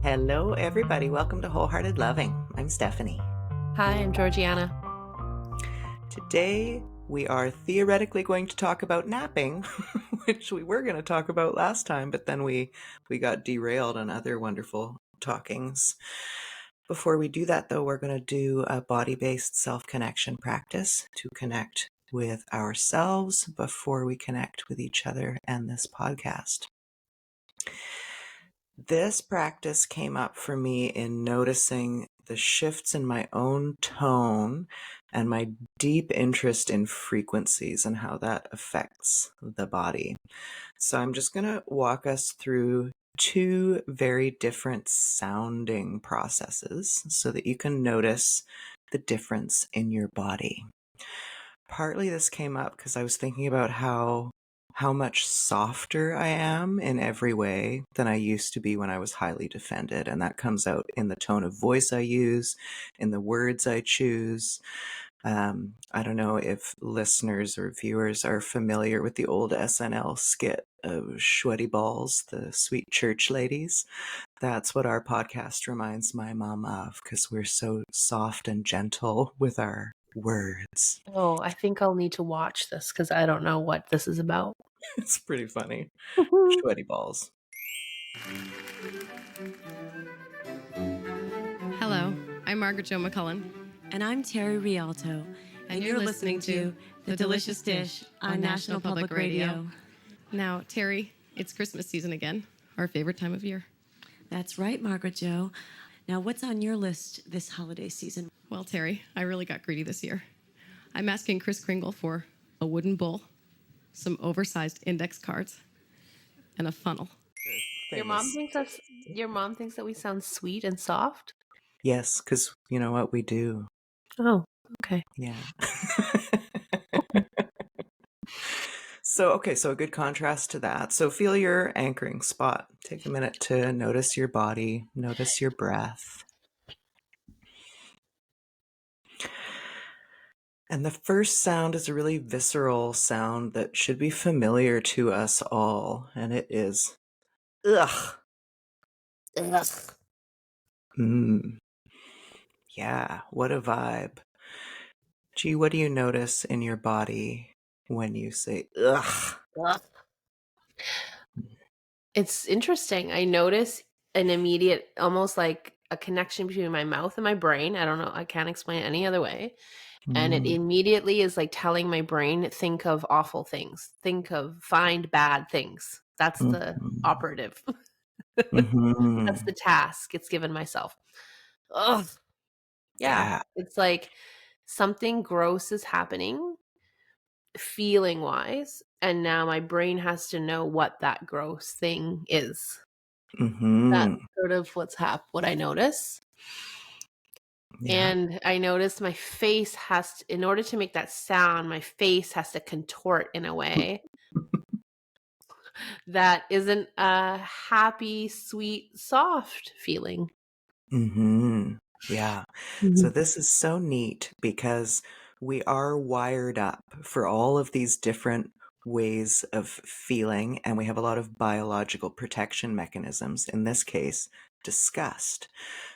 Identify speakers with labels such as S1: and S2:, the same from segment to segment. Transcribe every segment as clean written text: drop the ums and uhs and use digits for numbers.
S1: Hello, everybody. Welcome to Wholehearted Loving. I'm Stephanie.
S2: Hi, I'm Georgianna.
S1: Today, we are theoretically going to talk about napping, which we were going to talk about last time, but then we got derailed on other wonderful talkings. Before we do that, though, we're going to do a body-based self-connection practice to connect with ourselves before we connect with each other and this podcast. This practice came up for me in noticing the shifts in my own tone and my deep interest in frequencies and how that affects the body. So I'm just going to walk us through two very different sounding processes so that you can notice the difference in your body. Partly this came up because I was thinking about how much softer I am in every way than I used to be when I was highly defended. And that comes out in the tone of voice I use, in the words I choose. I don't know if listeners or viewers are familiar with the old SNL skit of Sweaty Balls, the sweet church ladies. That's what our podcast reminds my mom of, because we're so soft and gentle with our words.
S2: Oh, I think I'll need to watch this because I don't know what this is about.
S1: It's pretty funny. Sweaty Balls.
S3: Hello, I'm Margaret Jo McCullen.
S4: And I'm Terry Rialto.
S3: And you're listening to The Delicious Dish on National Public Radio. Now, Terry, it's Christmas season again, our favorite time of year.
S4: That's right, Margaret Jo. Now, what's on your list this holiday season?
S3: Well, Terry, I really got greedy this year. I'm asking Kris Kringle for a wooden bowl, some oversized index cards, and a funnel.
S2: Your mom thinks that we sound sweet and soft?
S1: Yes, because you know what we do.
S2: Oh, okay.
S1: Yeah. So a good contrast to that. So feel your anchoring spot. Take a minute to notice your body, notice your breath. And the first sound is a really visceral sound that should be familiar to us all, and it is ugh.
S2: Ugh.
S1: Yeah, what a vibe. Gee, what do you notice in your body when you say ugh?
S2: Ugh. It's interesting. I notice an immediate, almost like a connection between my mouth and my brain. I don't know. I can't explain it any other way. And it immediately is like telling my brain, think of awful things. Find bad things. That's the operative. That's the task it's given myself. Ugh. Yeah. It's like something gross is happening feeling wise. And now my brain has to know what that gross thing is. That's sort of what I notice.
S1: Yeah.
S2: And I noticed my face in order to make that sound, my face has to contort in a way that isn't a happy, sweet, soft feeling.
S1: Yeah. So this is so neat because we are wired up for all of these different ways of feeling, and we have a lot of biological protection mechanisms, in this case, disgust.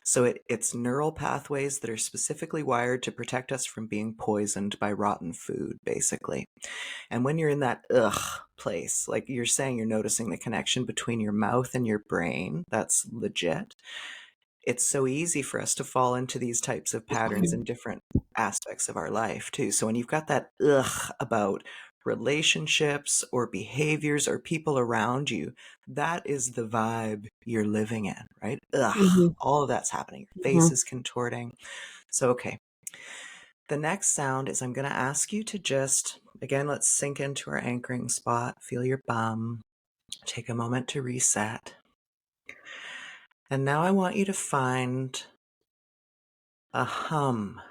S1: So it's neural pathways that are specifically wired to protect us from being poisoned by rotten food, basically. And when you're in that ugh place, like you're saying, you're noticing the connection between your mouth and your brain. That's legit. It's so easy for us to fall into these types of patterns in different aspects of our life too. So when you've got that ugh about relationships or behaviors or people around you, that is the vibe you're living in, right? Ugh, all of that's happening. Your face is contorting. So, okay. The next sound is I'm going to ask you to just, again, let's sink into our anchoring spot. Feel your bum. Take a moment to reset. And now I want you to find a hum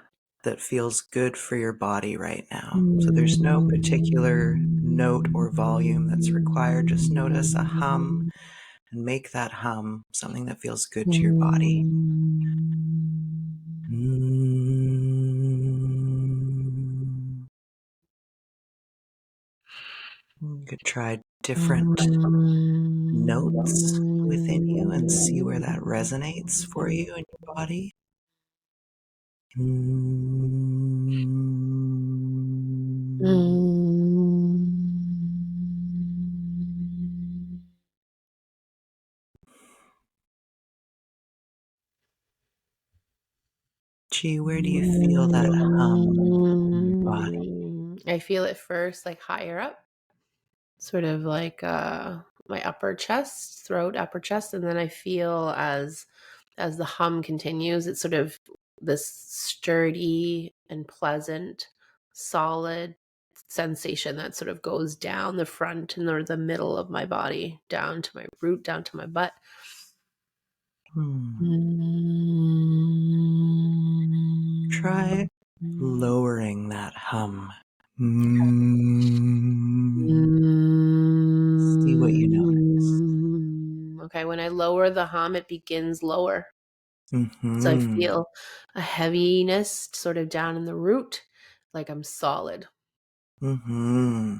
S1: that feels good for your body right now. So there's no particular note or volume that's required. Just notice a hum and make that hum something that feels good to your body. You could try different notes within you and see where that resonates for you in your body. Gee, where do you feel that hum in your body?
S2: I feel it first, like higher up, sort of like my upper chest, throat, upper chest, and then I feel as the hum continues, it's sort of this sturdy and pleasant, solid sensation that sort of goes down the front and or the middle of my body, down to my root, down to my butt.
S1: Try lowering that hum. See what you notice.
S2: Okay, when I lower the hum, it begins lower. So I
S1: Mm-hmm.
S2: feel a heaviness sort of down in the root, like I'm solid.
S1: Mm-hmm.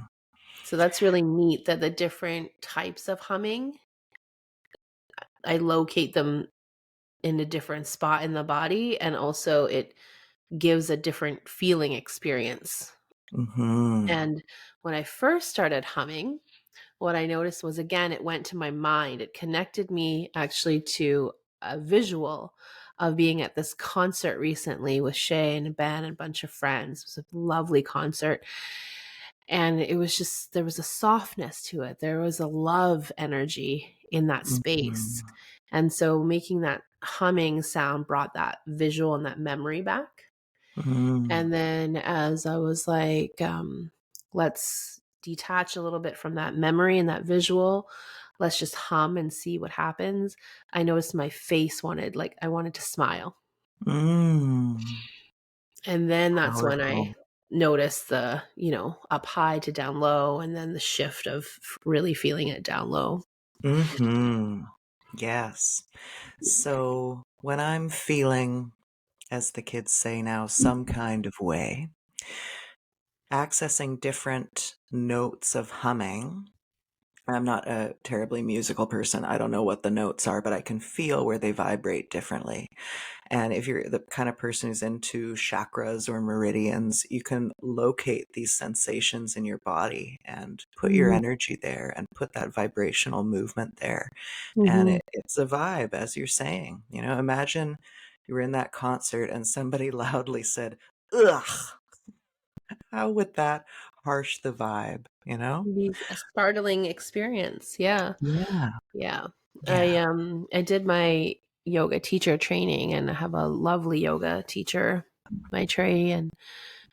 S2: So that's really neat that the different types of humming, I locate them in a different spot in the body, and also it gives a different feeling experience.
S1: Mm-hmm.
S2: And when I first started humming, what I noticed was, again, it went to my mind. It connected me actually to a visual of being at this concert recently with Shay and Ben and a bunch of friends. It was a lovely concert. And it was just, there was a softness to it. There was a love energy in that space. And so making that humming sound brought that visual and that memory back.
S1: Mm-hmm.
S2: And then as I was like, let's detach a little bit from that memory and that visual. Let's just hum and see what happens. I noticed my face wanted, like, I wanted to smile.
S1: Mm.
S2: And then that's when I
S1: Powerful.
S2: noticed the, up high to down low, and then the shift of really feeling it down low.
S1: Mm-hmm. Yes. So when I'm feeling, as the kids say now, some kind of way, accessing different notes of humming. I'm not a terribly musical person. I don't know what the notes are, but I can feel where they vibrate differently. And if you're the kind of person who's into chakras or meridians, you can locate these sensations in your body and put your energy there and put that vibrational movement there. And
S2: Mm-hmm.
S1: it's a vibe, as you're saying. Imagine you were in that concert and somebody loudly said, ugh. How would that harsh the vibe, you know?
S2: Be a startling experience. Yeah.
S1: Yeah.
S2: Yeah.
S1: Yeah.
S2: I did my yoga teacher training, and I have a lovely yoga teacher, my Trey, and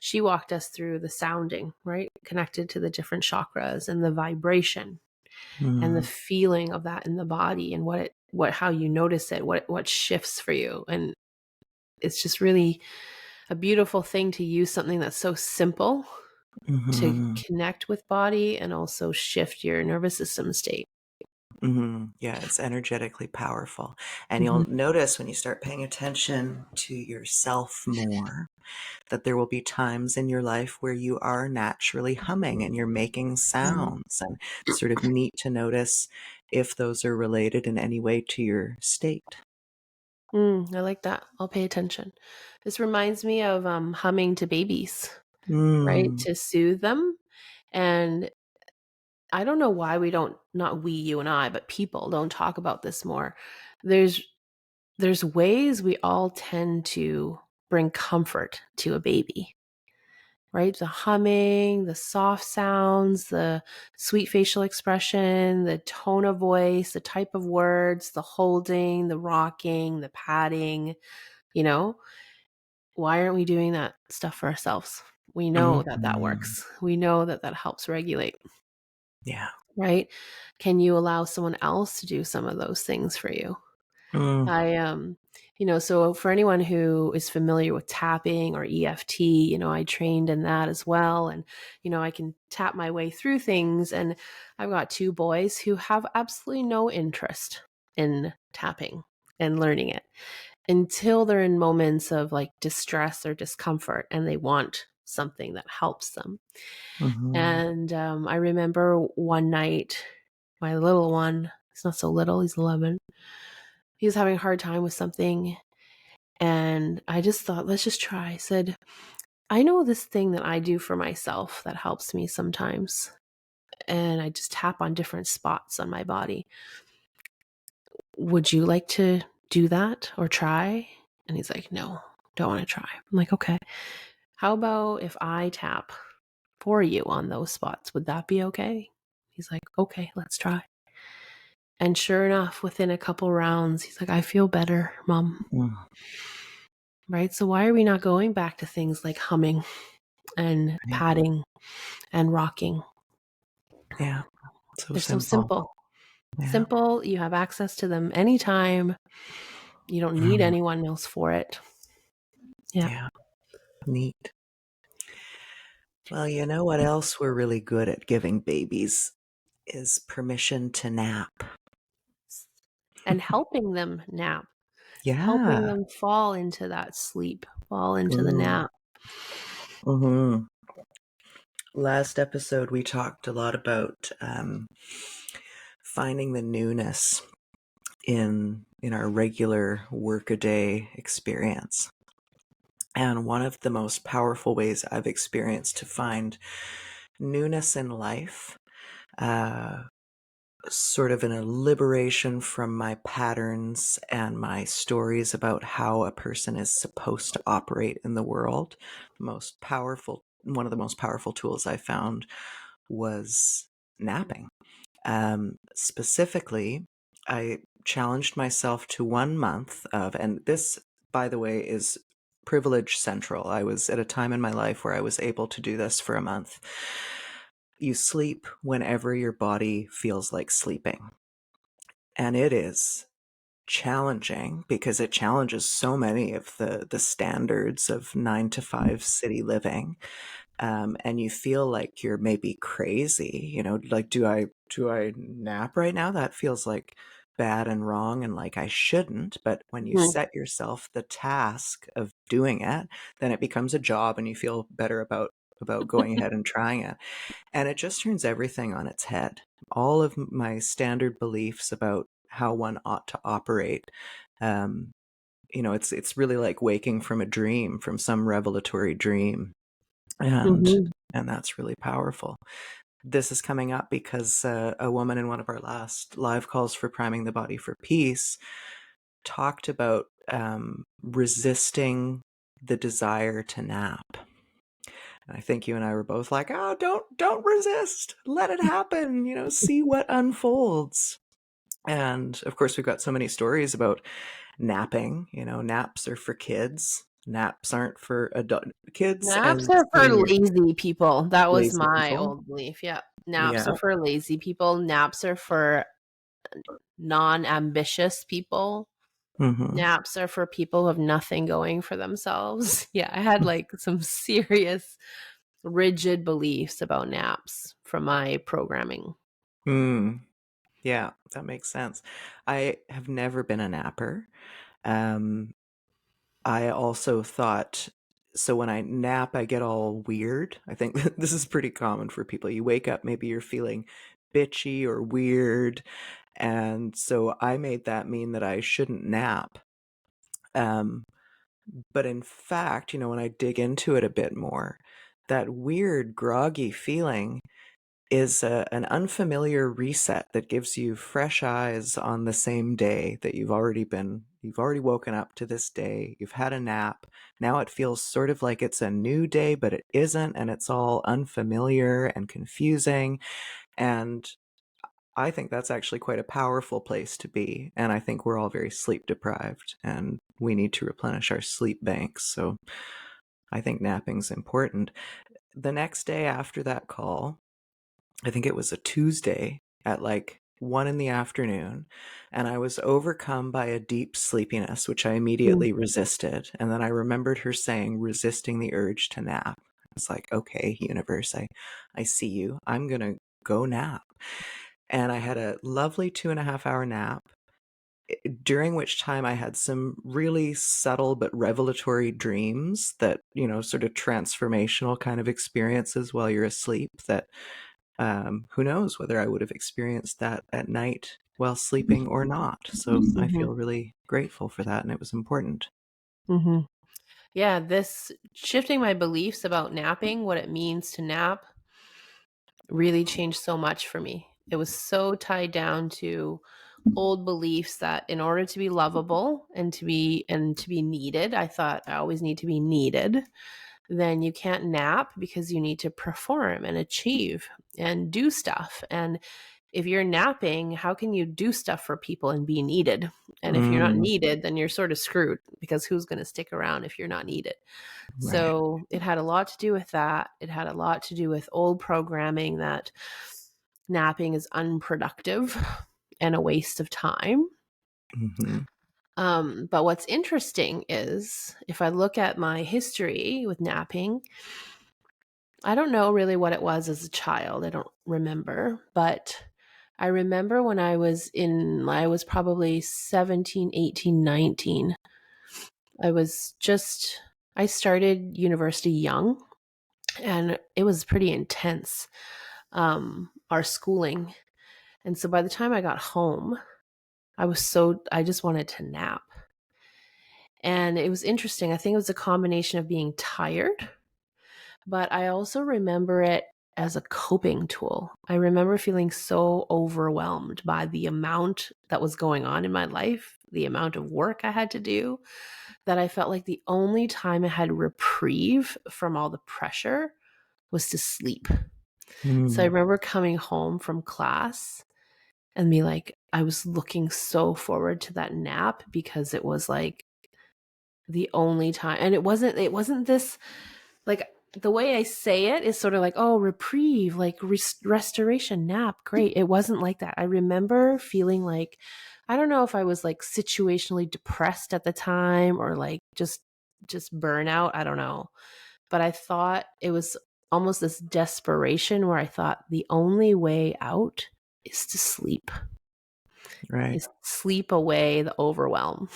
S2: she walked us through the sounding, right? Connected to the different chakras and the vibration and the
S1: Mm,
S2: feeling of that in the body, and how you notice it, what shifts for you. And it's just really a beautiful thing to use something that's so simple to
S1: mhm,
S2: connect with body and also shift your nervous system state.
S1: mhm. Yeah, it's energetically powerful. And
S2: Mhm.
S1: you'll notice when you start paying attention to yourself more that there will be times in your life where you are naturally humming and you're making sounds. And it's sort of neat to notice if those are related in any way to your state.
S2: I like that. I'll pay attention. This reminds me of humming to babies, right?
S1: Mm,
S2: To soothe them. And I don't know why we don't, not we, you and I, but people don't talk about this more. There's there's ways we all tend to bring comfort to a baby, right? The humming, the soft sounds, the sweet facial expression, the tone of voice, the type of words, the holding, the rocking, the patting, you know? Why aren't we doing that stuff for ourselves? We know that that
S1: mhm.
S2: works. We know that that helps regulate,
S1: Yeah.
S2: right? Can you allow someone else to do some of those things for you?
S1: Mm,
S2: So for anyone who is familiar with tapping or EFT, I trained in that as well. And, I can tap my way through things. And I've got two boys who have absolutely no interest in tapping and learning it until they're in moments of like distress or discomfort and they want something that helps them.
S1: Mhm.
S2: And I remember one night, my little one, he's not so little, he's 11, he was having a hard time with something. And I just thought, let's just try. I said, I know this thing that I do for myself that helps me sometimes. And I just tap on different spots on my body. Would you like to do that or try? And he's like, no, don't want to try. I'm like, okay. How about if I tap for you on those spots? Would that be okay? He's like, okay, let's try. And sure enough, within a couple rounds, he's like, I feel better, Mom.
S1: Mm.
S2: Right? So why are we not going back to things like humming and
S1: Right.
S2: patting and rocking?
S1: Yeah. So
S2: They're so
S1: simple.
S2: simple.
S1: Yeah.
S2: Simple. You have access to them anytime. You don't need
S1: Mm.
S2: anyone else for it. Yeah.
S1: Yeah. Neat. Well, you know what else we're really good at giving babies is permission to nap.
S2: And helping them nap, helping
S1: Yeah.
S2: them fall into that sleep, fall into the
S1: Mm.
S2: nap.
S1: Hmm. Last episode, we talked a lot about finding the newness in our regular workaday experience. And one of the most powerful ways I've experienced to find newness in life, uh, sort of in a liberation from my patterns and my stories about how a person is supposed to operate in the world. One of the most powerful tools I found was napping. Specifically, I challenged myself to 1 month of, and this, by the way, is privilege central. I was at a time in my life where I was able to do this for a month. You sleep whenever your body feels like sleeping. And it is challenging because it challenges so many of the standards of 9 to 5 city living. And you feel like you're maybe crazy, like, do I nap right now? That feels like bad and wrong and like I shouldn't. But when you
S2: Mhm.
S1: set yourself the task of doing it, then it becomes a job and you feel better about going ahead and trying it. And it just turns everything on its head. All of my standard beliefs about how one ought to operate. Um, it's really like waking from a dream, from some revelatory dream, and
S2: Mhm.
S1: and that's really powerful. This is coming up because a woman in one of our last live calls for Priming the Body for Peace talked about resisting the desire to nap. And I think you and I were both like, "Oh, don't resist. Let it happen, see what unfolds." And of course, we've got so many stories about napping. Naps are for kids. Naps aren't for adult kids
S2: Naps
S1: and
S2: are for
S1: seniors.
S2: lazy people. That was
S1: Lazy
S2: my
S1: people.
S2: old belief. Yeah. Naps
S1: Yeah.
S2: are for lazy people. Naps are for non-ambitious people.
S1: Hmm.
S2: Naps are for people who have nothing going for themselves. Yeah, I had like some serious rigid beliefs about naps from my programming.
S1: Mm. Yeah, that makes sense. I have never been a napper. Um, I also thought, so when I nap, I get all weird. I think this is pretty common for people. You wake up, maybe you're feeling bitchy or weird. And so I made that mean that I shouldn't nap. Um, but in fact, when I dig into it a bit more, that weird, groggy feeling is an unfamiliar reset that gives you fresh eyes on the same day that you've already woken up to this day, you've had a nap. Now it feels sort of like it's a new day, but it isn't, and it's all unfamiliar and confusing. And I think that's actually quite a powerful place to be. And I think we're all very sleep deprived and we need to replenish our sleep banks. So I think napping's important. The next day after that call, I think it was a Tuesday at like 1 in the afternoon, and I was overcome by a deep sleepiness, which I
S2: Mm.
S1: immediately resisted. And then I remembered her saying, resisting the urge to nap. I was like, okay, universe, I see you. I'm going to go nap. And I had a lovely 2.5 hour nap. during which time I had some really subtle but revelatory dreams that, sort of transformational kind of experiences while you're asleep that who knows whether I would have experienced that at night while sleeping or not. So I
S2: Mm-hmm.
S1: feel really grateful for that, and it was important.
S2: Mm-hmm. Yeah, this shifting my beliefs about napping, what it means to nap, really changed so much for me. It was so tied down to old beliefs that in order to be lovable and to be needed, I thought I always need to be needed, then you can't nap because you need to perform and achieve and do stuff. And if you're napping, how can you do stuff for people and be needed? And if you're not
S1: Mm,
S2: needed, then you're sort of screwed because who's going to stick around if you're not needed?
S1: right.
S2: So it had a lot to do with that. It had a lot to do with old programming that napping is unproductive and a waste of time.
S1: Hmm.
S2: But what's interesting is if I look at my history with napping, I don't know really what it was as a child. I don't remember, but I remember when I was probably 17, 18, 19. I started university young and it was pretty intense, our schooling. And so by the time I got home, I just wanted to nap. And it was interesting. I think it was a combination of being tired, but I also remember it as a coping tool. I remember feeling so overwhelmed by the amount that was going on in my life, the amount of work I had to do, that I felt like the only time I had reprieve from all the pressure was to sleep. So I
S1: Mm,
S2: remember coming home from class and be like, I was looking so forward to that nap because it was like the only time. And it wasn't this, like, the way I say it is sort of like, oh, reprieve, like restoration, nap, great. It wasn't like that. I remember feeling like, I don't know if I was like situationally depressed at the time or like just burnout. I don't know. But I thought it was almost this desperation where I thought the only way out is to sleep,
S1: right.
S2: is sleep away the overwhelm.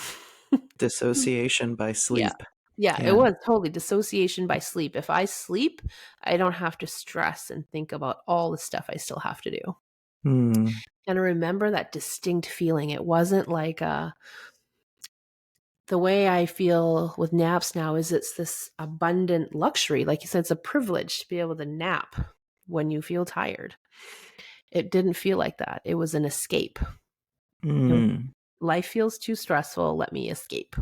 S1: Dissociation by
S2: Yeah.
S1: sleep.
S2: Yeah, it
S1: Yeah.
S2: was totally dissociation by sleep. If I sleep, I don't have to stress and think about all the stuff I still have to do.
S1: Mm,
S2: And I remember that distinct feeling. It wasn't like the way I feel with naps now is it's this abundant luxury. Like you said, it's a privilege to be able to nap when you feel tired. It didn't feel like that. It was an escape. It was,
S1: mm,
S2: life feels too stressful. Let me escape.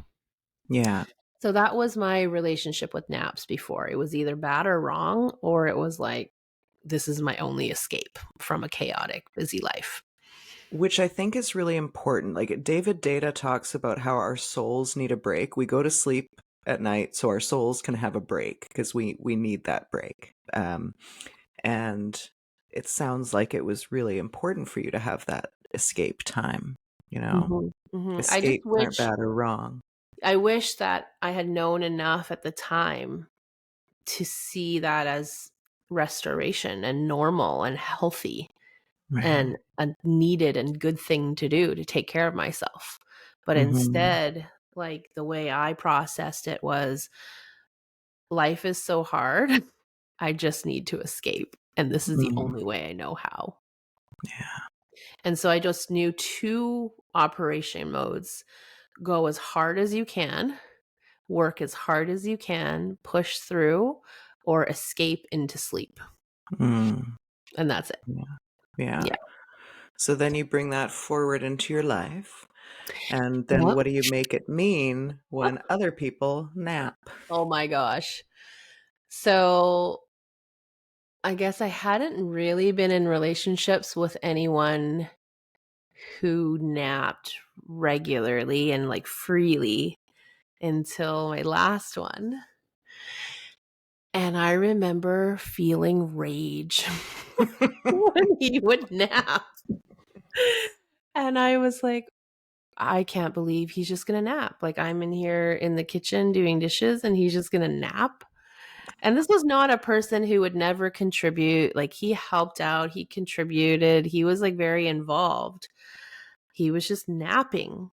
S1: yeah.
S2: So that was my relationship with naps before. It was either bad or wrong, or it was like, this is my only escape from a chaotic, busy life.
S1: Which I think is really important. Like David Data talks about how our souls need a break. We go to sleep at night so our souls can have a break because we need that break. And it sounds like it was really important for you to have that escape time. You know,
S2: Hmm. Hmm.
S1: escapes aren't bad or wrong.
S2: I wish that I had known enough at the time to see that as restoration and normal and healthy
S1: Right.
S2: and a needed and good thing to do to take care of myself. But
S1: Hmm.
S2: instead, like the way I processed it was, life is so hard. I just need to escape. And this is the
S1: Mm,
S2: only way I know how.
S1: yeah.
S2: And so I just knew two operation modes: go as hard as you can, work as hard as you can, push through, or escape into sleep.
S1: Mm,
S2: And that's it.
S1: yeah. Yeah.
S2: Yeah.
S1: So then you bring that forward into your life. And then
S2: Yep.
S1: what do you make it mean when other people nap?
S2: Oh my gosh. So I guess I hadn't really been in relationships with anyone who napped regularly and like freely until my last one. And I remember feeling rage when he would nap. And I was like, I can't believe he's just going to nap. Like, I'm in here in the kitchen doing dishes and he's just going to nap. And this was not a person who would never contribute. Like, he helped out, he contributed, he was like very involved. He was just napping.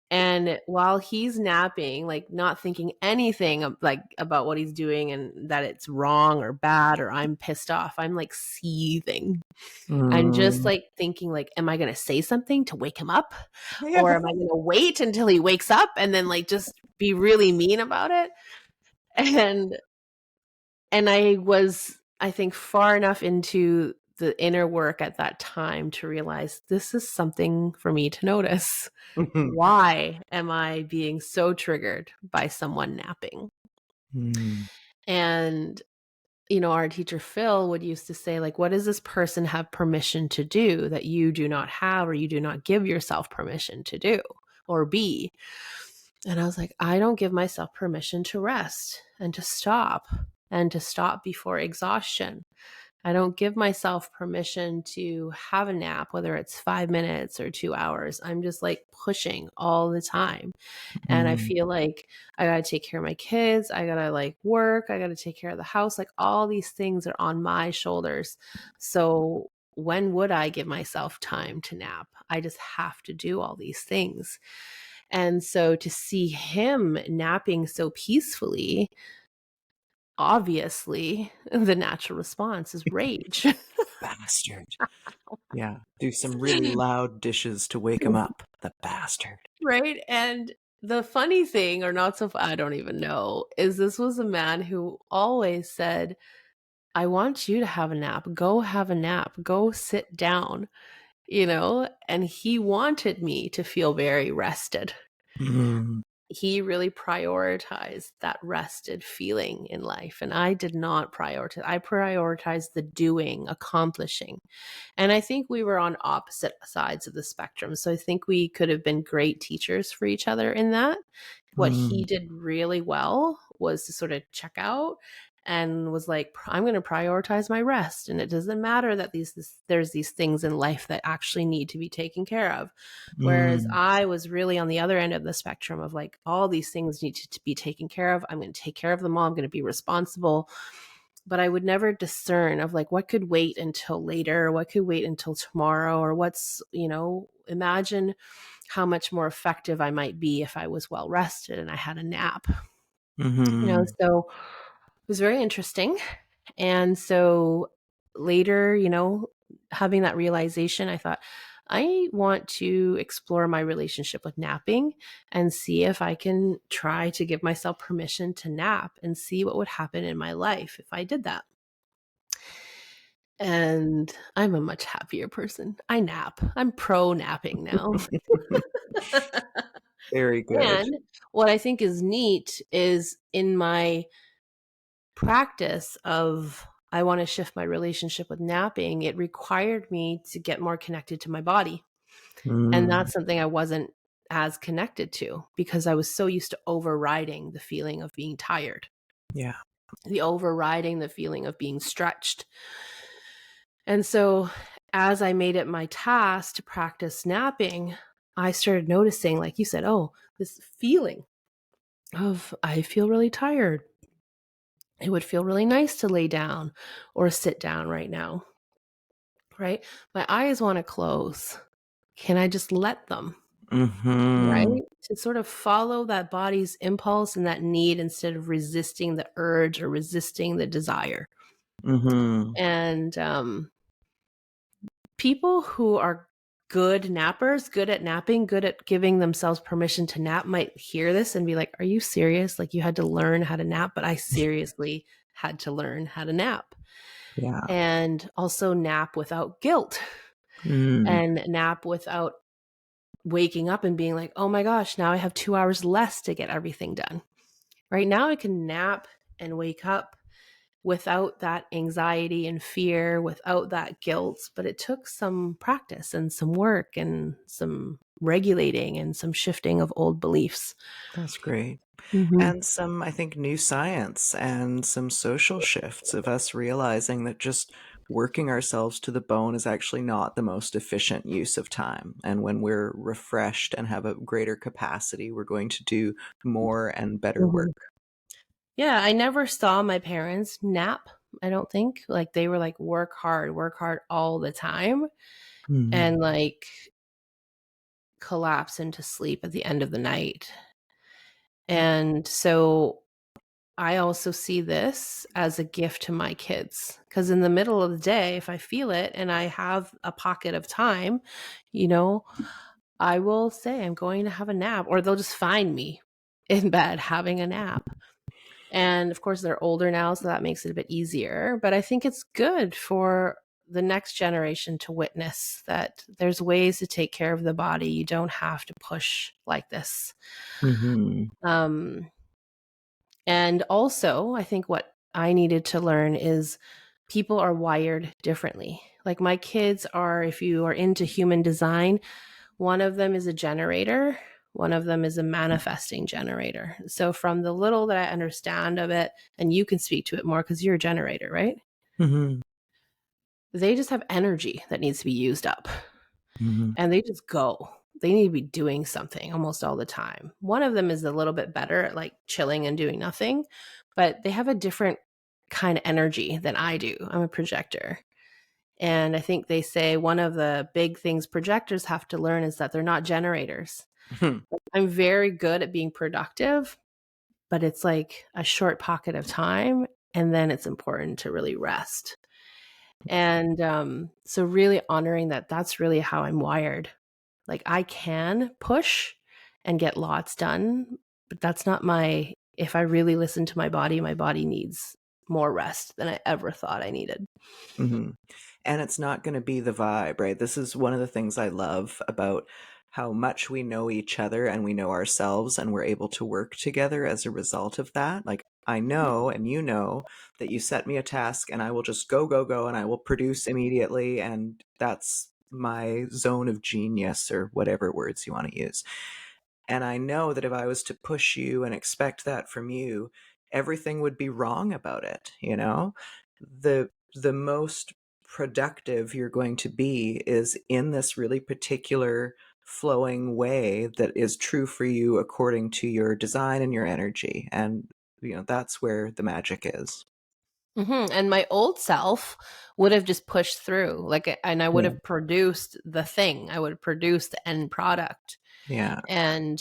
S2: And while he's napping, like not thinking anything like about what he's doing and that it's wrong or bad or I'm pissed off, I'm like seething and just
S1: Mm.
S2: like thinking like, am I going to say something to wake him up?
S1: Yeah.
S2: Or am I going to wait until he wakes up and then like just be really mean about it? And I was, I think, far enough into the inner work at that time to realize this is something for me to notice.
S1: Mhm.
S2: Why am I being so triggered by someone napping?
S1: Mm.
S2: And, you know, our teacher Phil would used to say, like, what does this person have permission to do that you do not have or you do not give yourself permission to do or be? And I was like, I don't give myself permission to rest and to stop before exhaustion. I don't give myself permission to have a nap, whether it's 5 minutes or 2 hours. I'm just like pushing all the time. And I
S1: Mm.
S2: feel like I got to take care of my kids. I got to like work. I got to take care of the house. Like all these things are on my shoulders. So when would I give myself time to nap? I just have to do all these things. And so to see him napping so peacefully, obviously the natural response is rage.
S1: Bastard. Yeah. Do some really loud dishes to wake him up. The bastard.
S2: Right? And the funny thing, or not so I don't even know, is this was a man who always said, I want you to have a nap. Go have a nap. Go sit down, you know? And he wanted me to feel very rested.
S1: Mm.
S2: He really prioritized that rested feeling in life. And I did not prioritize. I prioritized the doing, accomplishing. And I think we were on opposite sides of the spectrum. So I think we could have been great teachers for each other in that. What he
S1: Mm.
S2: did really well was to sort of check out and was like, I'm going to prioritize my rest. And it doesn't matter that there's these things in life that actually need to be taken care of. Whereas
S1: Mm.
S2: I was really on the other end of the spectrum of like, all these things need to be taken care of. I'm going to take care of them all. I'm going to be responsible. But I would never discern of like what could wait until later, what could wait until tomorrow, or what's, you know, imagine how much more effective I might be if I was well rested and I had a nap. You know,
S1: Mhm.
S2: so it was very interesting. And so later, you know, having that realization, I thought, I want to explore my relationship with napping and see if I can try to give myself permission to nap and see what would happen in my life if I did that. And I'm a much happier person. I nap. I'm pro napping now.
S1: Very good.
S2: And what I think is neat is in my practice of I want to shift my relationship with napping, it required me to get more connected to my body. And
S1: Mm.
S2: that's something I wasn't as connected to because I was so used to overriding the feeling of being tired,
S1: Yeah.
S2: the overriding the feeling of being stretched. And so as I made it my task to practice napping, I started noticing, like you said, oh, this feeling of I feel really tired. It would feel really nice to lay down or sit down right now, right? My eyes want to close. Can I just let them,
S1: Mhm.
S2: right? To sort of follow that body's impulse and that need instead of resisting the urge or resisting the desire.
S1: Mhm.
S2: And people who are good nappers, good at napping, good at giving themselves permission to nap might hear this and be like, are you serious? Like you had to learn how to nap, but I seriously had to learn how to nap.
S1: Yeah.
S2: And also nap without guilt
S1: Mm.
S2: and nap without waking up and being like, oh my gosh, now I have 2 hours less to get everything done. Right now I can nap and wake up without that anxiety and fear, without that guilt. But it took some practice and some work and some regulating and some shifting of old beliefs.
S1: That's great.
S2: Mm-hmm.
S1: And some, I think, new science and some social shifts of us realizing that just working ourselves to the bone is actually not the most efficient use of time. And when we're refreshed and have a greater capacity, we're going to do more and better
S2: Mm-hmm.
S1: work.
S2: Yeah, I never saw my parents nap. I don't think like they were like work hard all the time.
S1: Mm.
S2: And like collapse into sleep at the end of the night. And so I also see this as a gift to my kids, because in the middle of the day, if I feel it and I have a pocket of time, you know, I will say I'm going to have a nap, or they'll just find me in bed having a nap. And of course, they're older now, so that makes it a bit easier. But I think it's good for the next generation to witness that there's ways to take care of the body. You don't have to push like this.
S1: Mm-hmm.
S2: And also, I think what I needed to learn is people are wired differently. Like my kids are, if you are into human design, one of them is a generator, one of them is a manifesting generator. So, from the little that I understand of it, and you can speak to it more because you're a generator, right?
S1: Mm-hmm.
S2: They just have energy that needs to be used up,
S1: Mm-hmm.
S2: and they just go. They need to be doing something almost all the time. One of them is a little bit better at like chilling and doing nothing, but they have a different kind of energy than I do. I'm a projector. And I think they say one of the big things projectors have to learn is that they're not generators. I'm very good at being productive, but it's like a short pocket of time. And then it's important to really rest. And so, really honoring that that's really how I'm wired. Like, I can push and get lots done, but that's not if I really listen to my body needs more rest than I ever thought I needed.
S1: Mm-hmm. And it's not going to be the vibe, right? This is one of the things I love about how much we know each other and we know ourselves, and we're able to work together as a result of that. Like, I know, and you know, that you set me a task and I will just go, go, go, and I will produce immediately. And that's my zone of genius, or whatever words you want to use. And I know that if I was to push you and expect that from you, everything would be wrong about it, you know? The most productive you're going to be is in this really particular flowing way that is true for you according to your design and your energy. And that's where the magic is.
S2: And my old self would have just pushed through, and I would
S1: Yeah.
S2: have produced the thing. I would have produced the end product.
S1: Yeah.
S2: And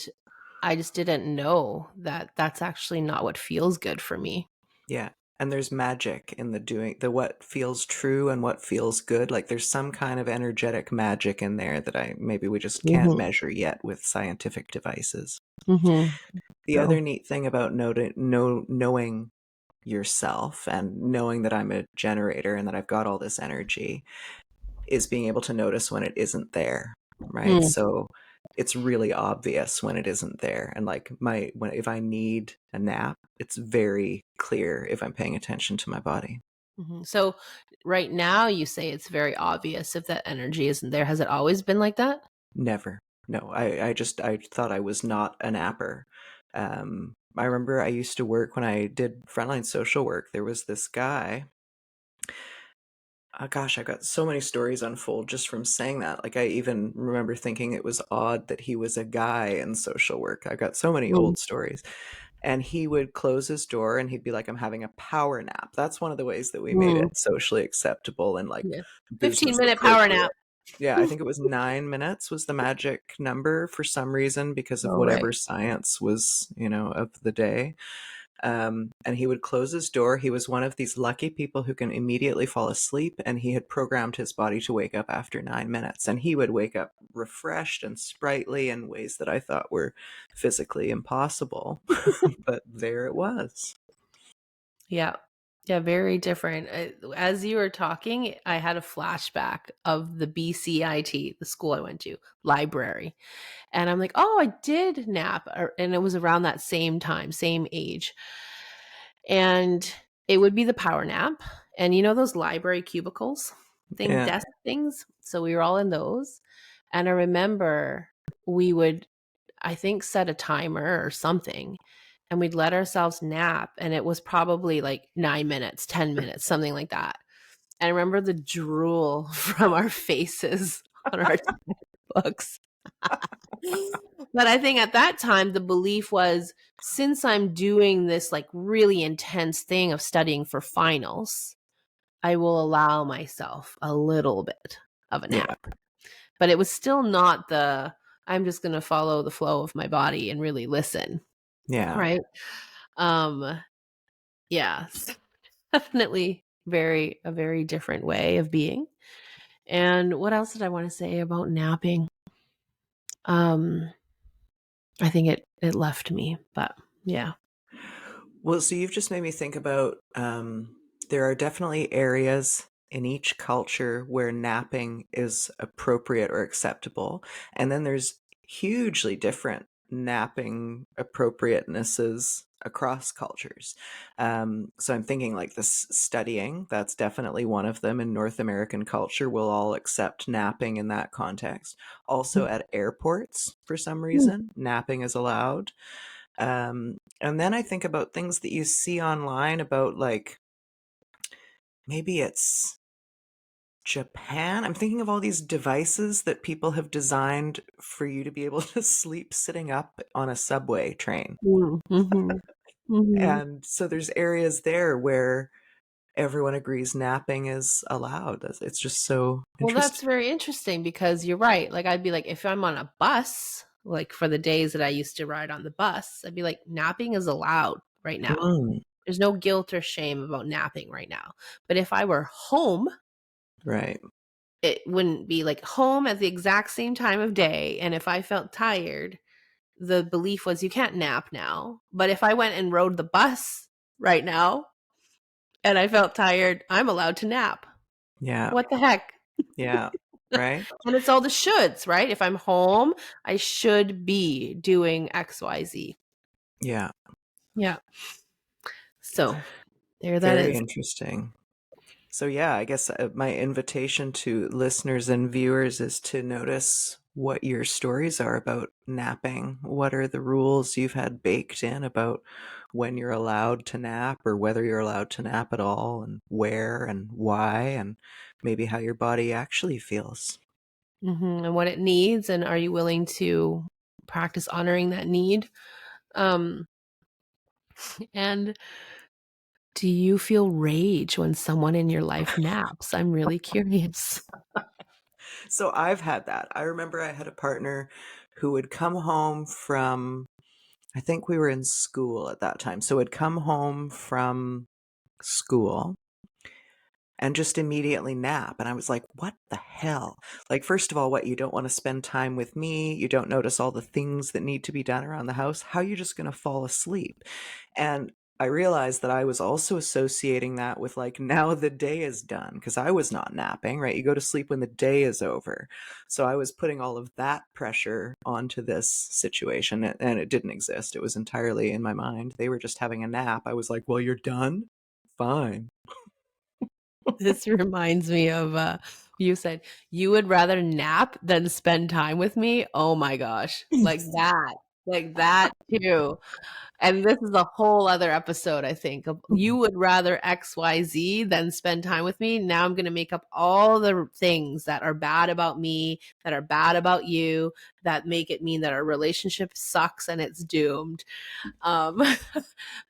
S2: I just didn't know that that's actually not what feels good for me.
S1: Yeah. And there's magic in the doing, the what feels true and what feels good. Like, there's some kind of energetic magic in there that maybe we just can't
S2: Mm-hmm.
S1: measure yet with scientific devices.
S2: Mm-hmm.
S1: The other neat thing about knowing yourself and knowing that I'm a generator and that I've got all this energy is being able to notice when it isn't there, right?
S2: Mm-hmm.
S1: So it's really obvious when it isn't there. And like if I need a nap, it's very clear if I'm paying attention to my body.
S2: So right now you say it's very obvious if that energy isn't there. Has it always been like that?
S1: Never. No, I thought I was not a napper. I remember I used to work when I did frontline social work. There was this guy. Gosh, I got so many stories unfold just from saying that. Like, I even remember thinking it was odd that he was a guy in social work. I got so many
S2: Mm.
S1: old stories. And he would close his door and he'd be like, I'm having a power nap. That's one of the ways that we made
S2: Mm.
S1: it socially acceptable and like
S2: Yeah.
S1: business
S2: 15-minute power
S1: appropriate.
S2: nap.
S1: Yeah, I think it was 9 minutes was the magic number for some reason because of
S2: Oh, right.
S1: whatever science was, of the day. And he would close his door. He was one of these lucky people who can immediately fall asleep, and he had programmed his body to wake up after 9 minutes. And he would wake up refreshed and sprightly in ways that I thought were physically impossible. But there it was.
S2: Yeah. Yeah, very different. As you were talking, I had a flashback of the BCIT, the school I went to, library. And I'm like, oh, I did nap. And it was around that same time, same age. And it would be the power nap. And you know those library cubicles
S1: Yeah.
S2: desk things? So we were all in those. And I remember we would, I think, set a timer or something, and we'd let ourselves nap. And it was probably like 9 minutes, 10 minutes, something like that. And I remember the drool from our faces on our books. But I think at that time, the belief was, since I'm doing this like really intense thing of studying for finals, I will allow myself a little bit of a
S1: Yeah.
S2: nap. But it was still not the I'm just going to follow the flow of my body and really listen.
S1: Yeah.
S2: Right. Yeah, definitely a very different way of being. And what else did I want to say about napping? I think it left me, but yeah.
S1: Well, so you've just made me think about there are definitely areas in each culture where napping is appropriate or acceptable. And then there's hugely different napping appropriatenesses across cultures. So I'm thinking like this studying, that's definitely one of them. In North American culture, we'll all accept napping in that context. Also at airports, for some reason, napping is allowed. And then I think about things that you see online about like maybe it's Japan. I'm thinking of all these devices that people have designed for you to be able to sleep sitting up on a subway train.
S2: Mm-hmm. Mm-hmm.
S1: And so there's areas there where everyone agrees napping is allowed. It's just so
S2: Well, that's
S1: interesting.
S2: very interesting because you're right. Like I'd be like, if I'm on a bus, like for the days that I used to ride on the bus, I'd be like, napping is allowed right now.
S1: Mm,
S2: There's no guilt or shame about napping right now. But if I were home,
S1: right.
S2: it wouldn't be like home at the exact same time of day. And if I felt tired, the belief was you can't nap now. But if I went and rode the bus right now and I felt tired, I'm allowed to nap.
S1: Yeah.
S2: What the heck?
S1: Yeah. Right.
S2: And it's all the shoulds, right? If I'm home, I should be doing XYZ.
S1: Yeah.
S2: Yeah. So there that
S1: Very
S2: is.
S1: interesting. So yeah, I guess my invitation to listeners and viewers is to notice what your stories are about napping. What are the rules you've had baked in about when you're allowed to nap or whether you're allowed to nap at all and where and why and maybe how your body actually feels.
S2: And what it needs, and are you willing to practice honoring that need? Um, and do you feel rage when someone in your life naps? I'm really curious.
S1: So I've had that. I remember I had a partner who would come home from, I think we were in school at that time. So would come home from school and just immediately nap. And I was like, what the hell? Like, first of all, what, you don't want to spend time with me? You don't notice all the things that need to be done around the house? How are you just going to fall asleep? And I realized that I was also associating that with like, now the day is done, because I was not napping, right? You go to sleep when the day is over. So I was putting all of that pressure onto this situation, and it didn't exist. It was entirely in my mind. They were just having a nap. I was like, well, you're done? Fine.
S2: This reminds me of you said you would rather nap than spend time with me. Oh my gosh. Like that too. And this is a whole other episode, I think. You would rather XYZ than spend time with me. Now I'm going to make up all the things that are bad about me, that are bad about you, that make it mean that our relationship sucks and it's doomed. Um,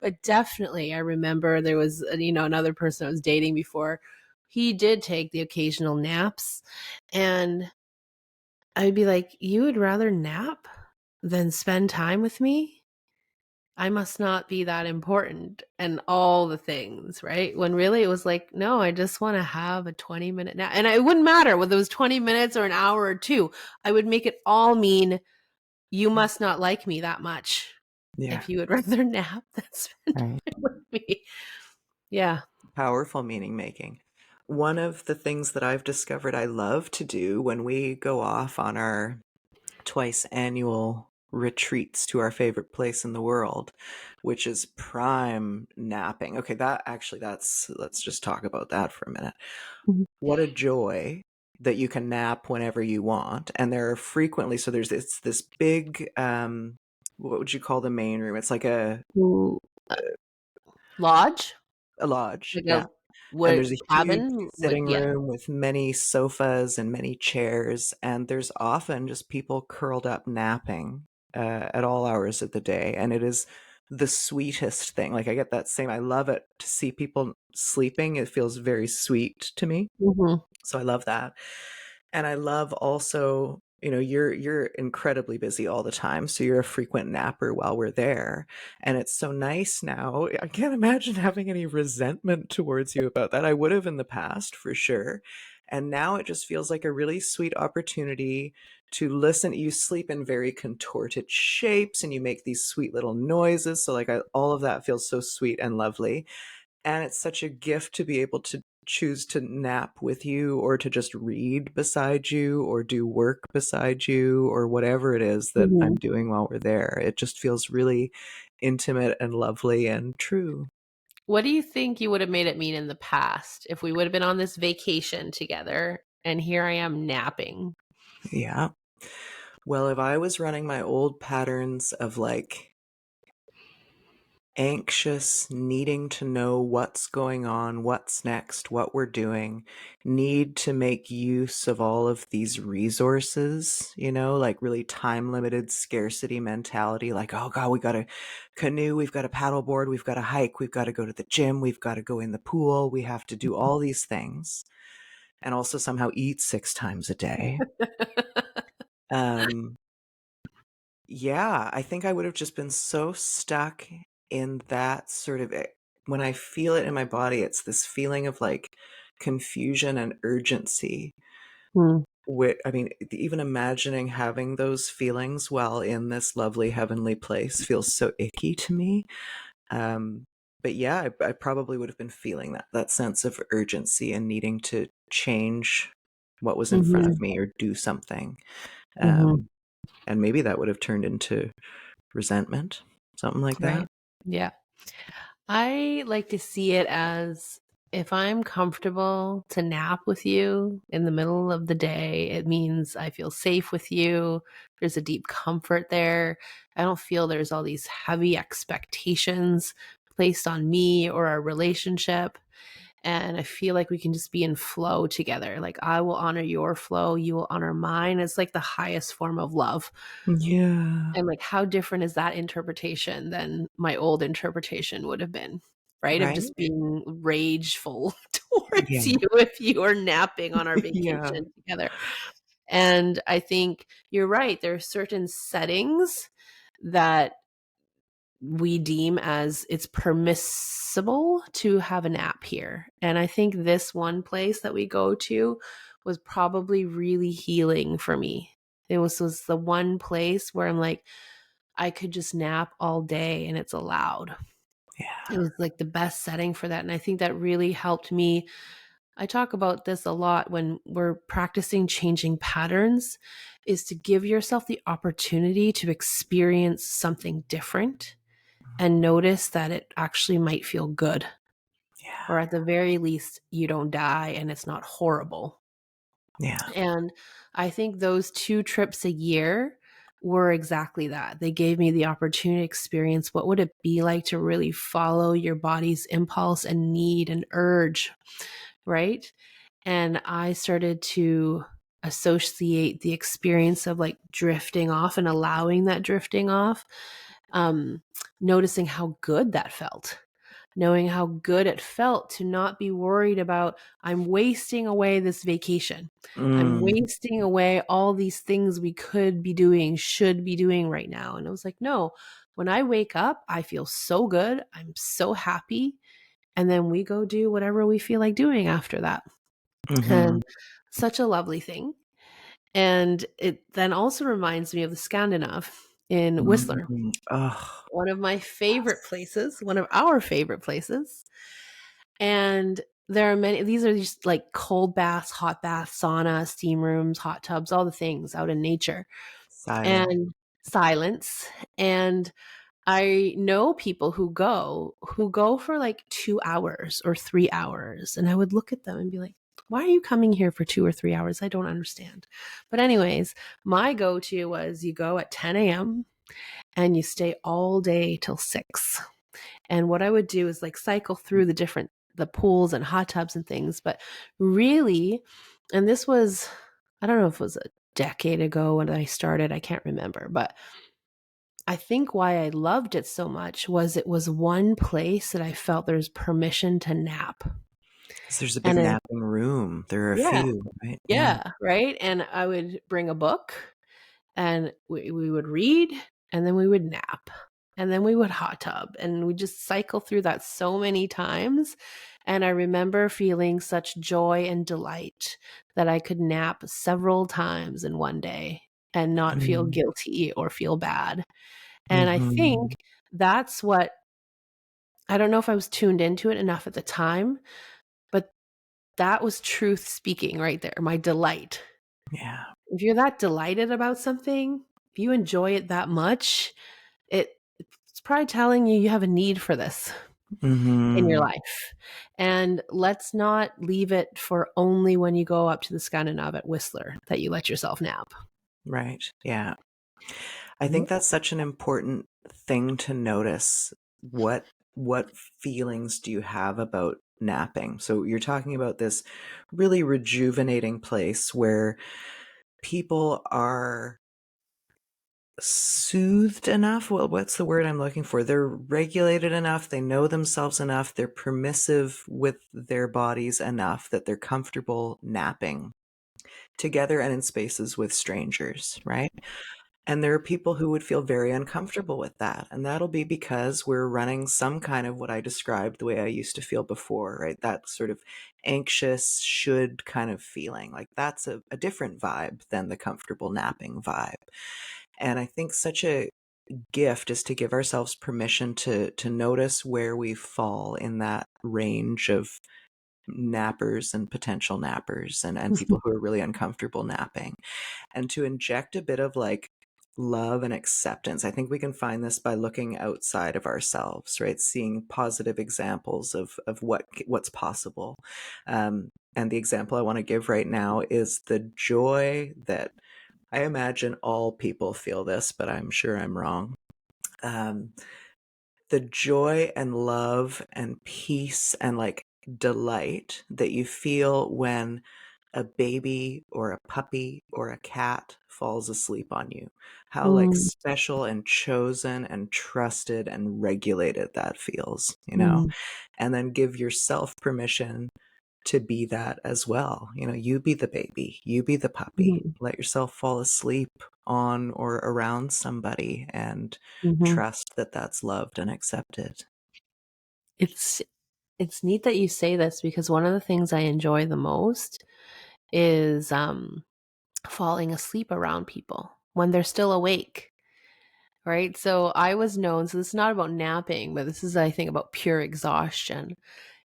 S2: but definitely, I remember there was, another person I was dating before. He did take the occasional naps. And I'd be like, you would rather nap than spend time with me? I must not be that important and all the things, right? When really it was like, no, I just want to have a 20-minute nap. And it wouldn't matter whether it was 20 minutes or an hour or two. I would make it all mean you must not like me that much
S1: Yeah.
S2: if you would rather nap than spend
S1: Right.
S2: time with me. Yeah.
S1: Powerful meaning making. One of the things that I've discovered I love to do when we go off on our twice annual retreats to our favorite place in the world, which is prime napping. Okay, let's just talk about that for a minute.
S2: Mhm.
S1: What a joy that you can nap whenever you want. And there are frequently, so it's this big, what would you call the main room? It's like
S2: Ooh, lodge?
S1: a lodge.
S2: Like
S1: Yeah.
S2: a
S1: And
S2: what
S1: there's a huge
S2: cabin? Like,
S1: sitting
S2: yeah.
S1: room with many sofas and many chairs, and there's often just people curled up napping at all hours of the day, and it is the sweetest thing. Like I get that same. I love it to see people sleeping. It feels very sweet to me,
S2: Mhm.
S1: so I love that. And I love also you're incredibly busy all the time, so you're a frequent napper while we're there. And it's so nice now. I can't imagine having any resentment towards you about that. I would have in the past for sure. And now it just feels like a really sweet opportunity to listen. You sleep in very contorted shapes and you make these sweet little noises. So like all of that feels so sweet and lovely. And it's such a gift to be able to choose to nap with you or to just read beside you or do work beside you or whatever it is that I'm
S2: Mhm.
S1: doing while we're there. It just feels really intimate and lovely and true.
S2: What do you think you would have made it mean in the past if we would have been on this vacation together and here I am napping?
S1: Yeah. Well, if I was running my old patterns of like anxious, needing to know what's going on, what's next, what we're doing, need to make use of all of these resources, like really time limited scarcity mentality. Like, oh God, we got a canoe, we've got a paddleboard, we've got a hike, we've got to go to the gym, we've got to go in the pool, we have to do all these things and also somehow eat 6 times a day. Um, Yeah, I think I would have just been so stuck in that sort of when I feel it in my body, it's this feeling of like confusion and urgency.
S2: Hmm.
S1: I mean, even imagining having those feelings while in this lovely heavenly place feels so icky to me. Um, but yeah, I probably would have been feeling that sense of urgency and needing to change what was in front of
S2: Mhm.
S1: me or do something.
S2: Mhm.
S1: Um, and maybe that would have turned into resentment, something like that.
S2: Right. Yeah. I like to see it as if I'm comfortable to nap with you in the middle of the day, it means I feel safe with you. There's a deep comfort there. I don't feel there's all these heavy expectations placed on me or our relationship. And I feel like we can just be in flow together. Like I will honor your flow, you will honor mine. It's like the highest form of love.
S1: Yeah,
S2: And, like, how different is that interpretation than my old interpretation would have been, right? Of
S1: right?
S2: just being rageful towards
S1: Yeah,
S2: you if you are napping on our
S1: yeah,
S2: vacation together. And I think you're right, there are certain settings that we deem as it's permissible to have a nap here. And I think this one place that we go to was probably really healing for me. It was the one place where I'm like, I could just nap all day and it's allowed. It
S1: yeah.
S2: was like the best setting for that. And I think that really helped me. I talk about this a lot when we're practicing changing patterns is to give yourself the opportunity to experience something different and notice that it actually might feel good. Or
S1: Yeah,
S2: at the very least, you don't die and it's not horrible.
S1: yeah,
S2: And I think those 2 trips a year were exactly that. They gave me the opportunity to experience what would it be like to really follow your body's impulse and need and urge, right? And I started to associate the experience of like drifting off and allowing that drifting off, um, noticing how good that felt, knowing how good it felt to not be worried about, I'm wasting away this vacation. I'm
S1: mm,
S2: wasting away all these things we could be doing, should be doing right now. And I was like, no, when I wake up, I feel so good. I'm so happy. And then we go do whatever we feel like doing after that.
S1: mhm,
S2: And such a lovely thing. And it then also reminds me of the Scandinave in Whistler,
S1: oh,
S2: one of my favorite
S1: yes.
S2: places, one of our favorite places. And there are many, these are just like cold baths, hot baths, sauna, steam rooms, hot tubs, all the things out in nature
S1: Silent.
S2: and silence. And I know people who go for like 2 hours or 3 hours. And I would look at them and be like, why are you coming here for 2 or 3 hours? I don't understand. But anyways, my go-to was you go at 10 a.m. and you stay all day till 6. And what I would do is like cycle through the pools and hot tubs and things, but really, and this was, I don't know if it was a decade ago when I started, I can't remember, but I think why I loved it so much was it was one place that I felt there's permission to nap.
S1: 'Cause there's a big
S2: And then,
S1: napping room. There are a
S2: yeah,
S1: few, right? Yeah.
S2: yeah, right? And I would bring a book and we would read and then we would nap and then we would hot tub and we just cycle through that so many times. And I remember feeling such joy and delight that I could nap several times in one day and not feel
S1: Mm.
S2: guilty or feel bad. And I
S1: Mhm.
S2: think that's what, I don't know if I was tuned into it enough at the time, but that was truth speaking right there, my delight.
S1: Yeah.
S2: If you're that delighted about something, if you enjoy it that much, it's probably telling you you have a need for this in your
S1: Mhm.
S2: life. And let's not leave it for only when you go up to the Scandinav at Whistler that you let yourself nap.
S1: Right. Yeah. I
S2: Mhm.
S1: think that's such an important thing to notice. What feelings do you have about napping? So you're talking about this really rejuvenating place where people are soothed enough. Well, what's the word I'm looking for? They're regulated enough, they know themselves enough, they're permissive with their bodies enough that they're comfortable napping together and in spaces with strangers, right? And there are people who would feel very uncomfortable with that. And that'll be because we're running some kind of what I described the way I used to feel before, right? That sort of anxious, should kind of feeling. Like that's a different vibe than the comfortable napping vibe. And I think such a gift is to give ourselves permission to notice where we fall in that range of nappers and potential nappers and people who are really uncomfortable napping, and to inject a bit of like love and acceptance. I think we can find this by looking outside of ourselves, right? Seeing positive examples of what's possible. And the example I want to give right now is the joy that I imagine all people feel this, but I'm sure I'm wrong. Um, the joy and love and peace and like delight that you feel when a baby or a puppy or a cat falls asleep on you. How like
S2: Mm,
S1: special and chosen and trusted and regulated that feels, you know?
S2: mm,
S1: And then give yourself permission to be that as well. You know, you be the baby, you be the puppy.
S2: mhm,
S1: Let yourself fall asleep on or around somebody and
S2: mhm.
S1: trust that that's loved and accepted.
S2: It's it's neat that you say this because one of the things I enjoy the most is falling asleep around people when they're still awake. Right. So I was known, so this is not about napping, but this is, I think, about pure exhaustion.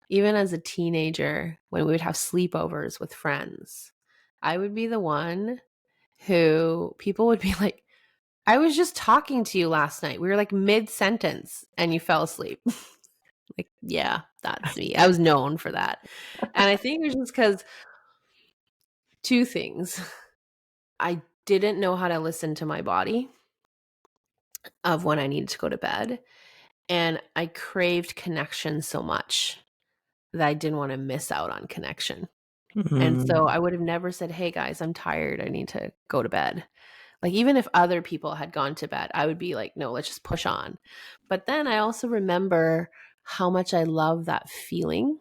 S2: Even as a teenager, when we would have sleepovers with friends, I would be the one who people would be like, I was just talking to you last night. We were like mid sentence and you fell asleep. Like, yeah, that's me. I was known for that. And I think it was just because two things. I didn't know how to listen to my body of when I needed to go to bed. And I craved connection so much that I didn't want to miss out on connection. And so
S1: Mm.
S2: I would have never said, "Hey guys, I'm tired. I need to go to bed." Like even if other people had gone to bed, I would be like, "No, let's just push on." But then I also remember how much I love that feeling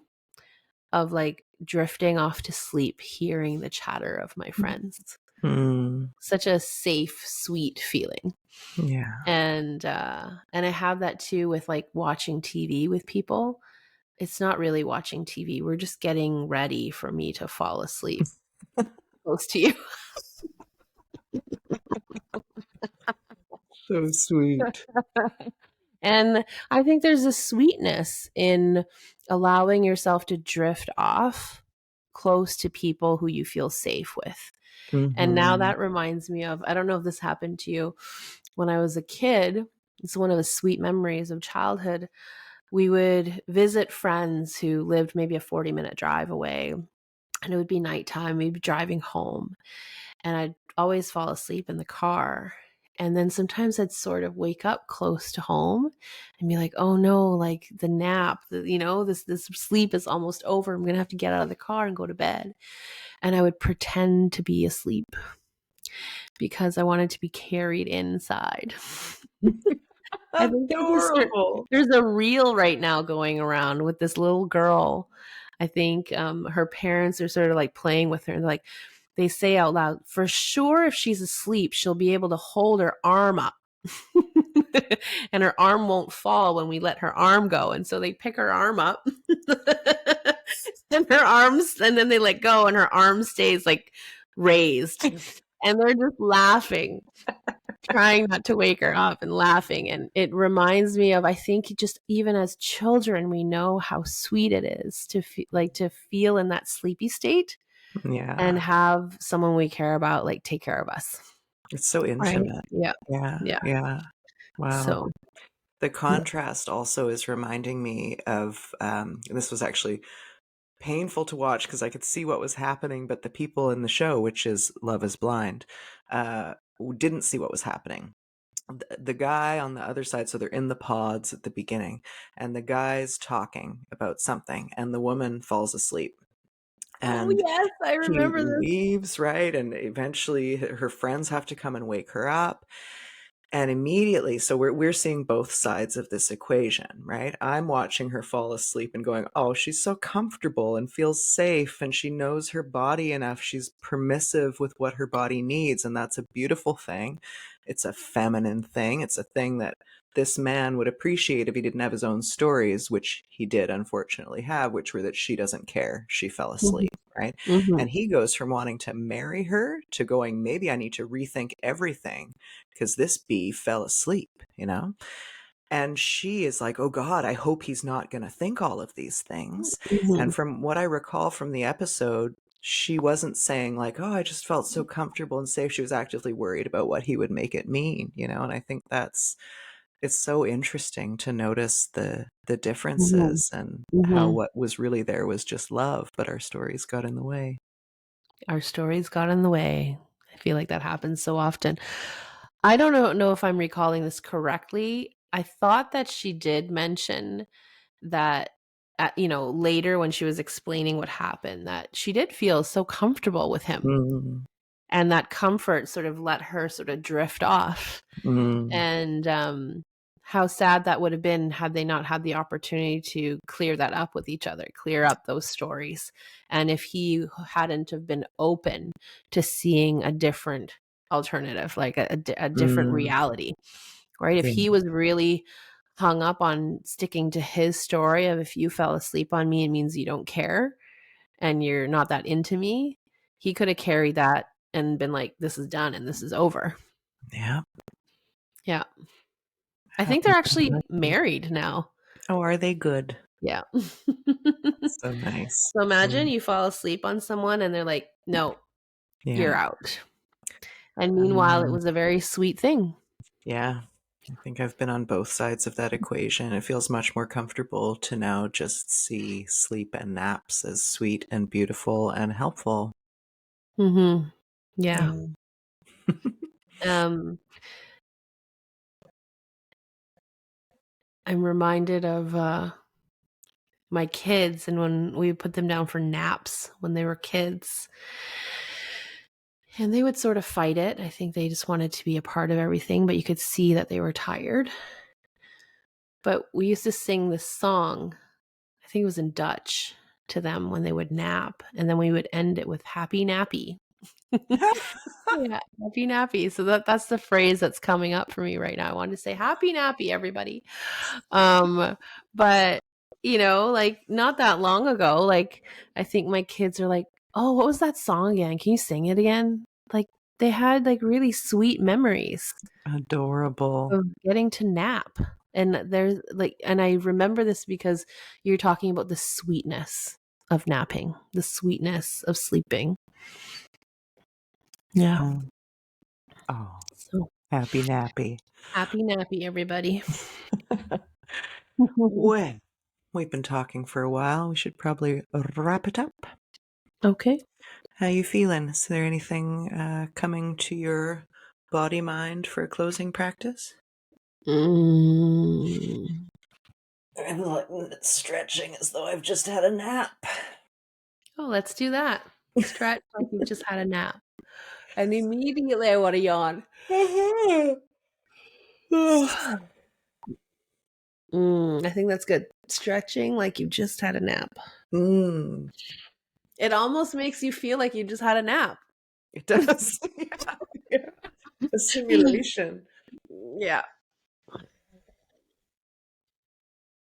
S2: of like drifting off to sleep, hearing the chatter of my friends.
S1: Mm.
S2: Such a safe, sweet feeling.
S1: Yeah.
S2: And I have that too with like watching TV with people. It's not really watching TV. We're just getting ready for me to fall asleep close to you.
S1: So sweet.
S2: And I think there's a sweetness in allowing yourself to drift off close to people who you feel safe with. And now
S1: Mhm.
S2: that reminds me of, I don't know if this happened to you when I was a kid. It's one of the sweet memories of childhood. We would visit friends who lived maybe a 40-minute drive away, and it would be nighttime. We'd be driving home, and I'd always fall asleep in the car. And then sometimes I'd sort of wake up close to home and be like, "Oh no, like the nap, this sleep is almost over. I'm going to have to get out of the car and go to bed." And I would pretend to be asleep because I wanted to be carried inside. I think
S1: Adorable.
S2: there's a reel right now going around with this little girl I think her parents are sort of like playing with her, and like they say out loud, for sure, if she's asleep, she'll be able to hold her arm up. And her arm won't fall when we let her arm go. And so they pick her arm up and her arms, and then they let go, and her arm stays like raised. And they're just laughing, trying not to wake her up and laughing. And it reminds me of, I think, just even as children, we know how sweet it is to to feel in that sleepy state
S1: Yeah.
S2: and have someone we care about like take care of us.
S1: It's so
S2: Right?
S1: intimate.
S2: Yeah.
S1: Yeah.
S2: Yeah.
S1: Yeah. Wow.
S2: So
S1: The contrast also is reminding me of, this was actually painful to watch because I could see what was happening, but the people in the show, which is Love is Blind, didn't see what was happening. The guy on the other side, so they're in the pods at the beginning, and the guy's talking about something, and the woman falls asleep.
S2: oh
S1: And
S2: yes, I
S1: he
S2: remember this.
S1: leaves, right? And eventually her friends have to come and wake her up. And immediately, so we're seeing both sides of this equation, right? I'm watching her fall asleep and going, oh, she's so comfortable and feels safe, and she knows her body enough. She's permissive with what her body needs, and that's a beautiful thing. It's a feminine thing. It's a thing that this man would appreciate if he didn't have his own stories, which he did unfortunately have, which were that she doesn't care. She fell asleep, right?
S2: Mm-hmm.
S1: And he goes from wanting to marry her to going, maybe I need to rethink everything because this bee fell asleep, you know? And she is like, oh God, I hope he's not going to think all of these things.
S2: Mm-hmm.
S1: And from what I recall from the episode, she wasn't saying like, oh, I just felt so comfortable and safe. She was actively worried about what he would make it mean, you know? And I think it's so interesting to notice the
S2: Mm-hmm.
S1: differences and how
S2: Mm-hmm.
S1: what was really there was just love, but our stories got in the way.
S2: Our stories got in the way. I feel like that happens so often. I don't know if I'm recalling this correctly. I thought that she did mention that, later when she was explaining what happened, that she did feel so comfortable with him,
S1: Mm,
S2: and that comfort sort of let her sort of drift off.
S1: mm,
S2: And how sad that would have been had they not had the opportunity to clear that up with each other, clear up those stories. And if he hadn't have been open to seeing a different alternative, like a different
S1: mm,
S2: reality, right? If
S1: yeah,
S2: he was really hung up on sticking to his story of, if you fell asleep on me, it means you don't care and you're not that into me, he could have carried that and been like, this is done and this is over.
S1: yeah.
S2: Yeah. I think they're
S1: Happens so
S2: actually
S1: much.
S2: married now.
S1: Oh, are they good?
S2: Yeah.
S1: So nice.
S2: So imagine
S1: Mm,
S2: you fall asleep on someone and they're like, no, you're
S1: yeah.
S2: out. And meanwhile, it was a very sweet thing.
S1: Yeah. I think I've been on both sides of that equation. It feels much more comfortable to now just see sleep and naps as sweet and beautiful and helpful.
S2: Mm-hmm. Yeah.
S1: Yeah.
S2: Um, I'm reminded of my kids and when we put them down for naps when they were kids. And they would sort of fight it. I think they just wanted to be a part of everything, but you could see that they were tired. But we used to sing this song, I think it was in Dutch, to them when they would nap. And then we would end it with happy nappy. Yeah, happy nappy. So that's the phrase that's coming up for me right now. I wanted to say happy nappy, everybody. But like not that long ago, like I think my kids are like, oh, what was that song again? Can you sing it again? Like they had like really sweet memories
S1: Adorable.
S2: of getting to nap. And there's like, and I remember this because you're talking about the sweetness of napping, the sweetness of sleeping. Yeah.
S1: Oh, oh,
S2: So
S1: happy nappy.
S2: happy nappy, everybody.
S1: Well, we've been talking for a while. We should probably wrap it up.
S2: Okay.
S1: How you feeling? Is there anything coming to your body mind for a closing practice?
S2: Mm.
S1: I'm like stretching as though I've just had a nap.
S2: Oh, let's do that. Stretch like you've just had a nap. And immediately I want to yawn. I think that's good. Stretching like you just had a nap.
S1: Mm,
S2: It almost makes you feel like you just had a nap.
S1: it does. Yeah, yeah. A simulation.
S2: Yeah.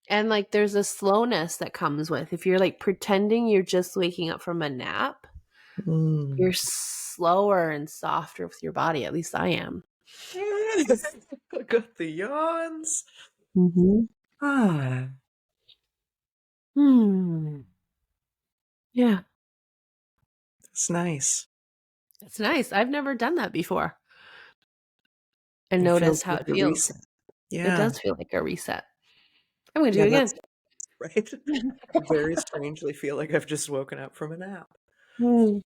S2: And like there's a slowness that comes with if you're like pretending you're just waking up from a nap,
S1: Mm.
S2: you're slower and softer with your body. At least I am.
S1: I got the yawns.
S2: Mm-hmm.
S1: Ah,
S2: Yeah.
S1: it's nice.
S2: It's nice. I've never done that before. And
S1: It feels
S2: notice how
S1: like
S2: it
S1: a
S2: feels.
S1: reset.
S2: It
S1: Yeah.
S2: does feel like a reset. I'm going to
S1: Yeah,
S2: do it
S1: that's
S2: again.
S1: right. Very strangely feel like I've just woken up from a nap.
S2: Hmm.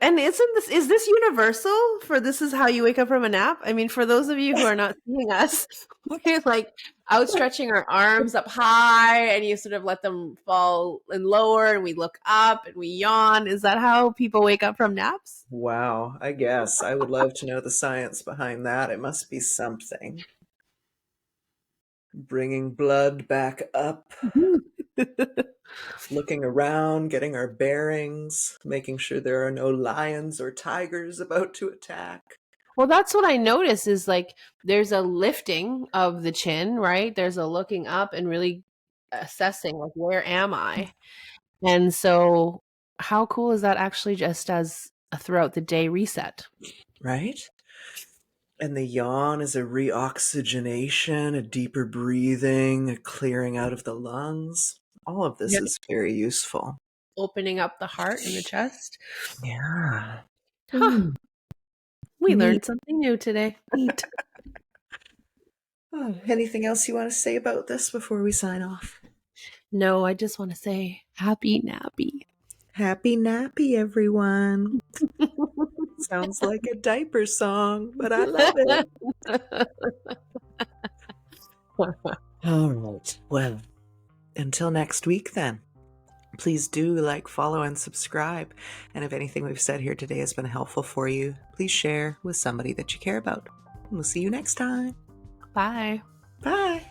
S2: And is this universal for this is how you wake up from a nap? I mean, for those of you who are not seeing us, we're like outstretching our arms up high and you sort of let them fall and lower and we look up and we yawn. Is that how people wake up from naps?
S1: Wow, I guess. I would love to know the science behind that. It must be something. Bringing blood back up, looking around, getting our bearings, making sure there are no lions or tigers about to attack.
S2: Well, that's what I notice is like there's a lifting of the chin, right? There's a looking up and really assessing like where am I? And so how cool is that actually just as a throughout the day reset?
S1: Right? And the yawn is a reoxygenation, a deeper breathing, a clearing out of the lungs. All of this
S2: Yep.
S1: is very useful.
S2: Opening up the heart and the chest.
S1: Yeah.
S2: Huh. We
S1: Neat.
S2: learned something new today. Neat.
S1: Oh, anything else you want to say about this before we sign off?
S2: No, I just want to say happy nappy.
S1: Happy nappy, everyone. Sounds like a diaper song, but I love it. All right. Well, until next week, then. Please do like, follow, and subscribe. And if anything we've said here today has been helpful for you, please share with somebody that you care about. We'll see you next time.
S2: Bye.
S1: Bye.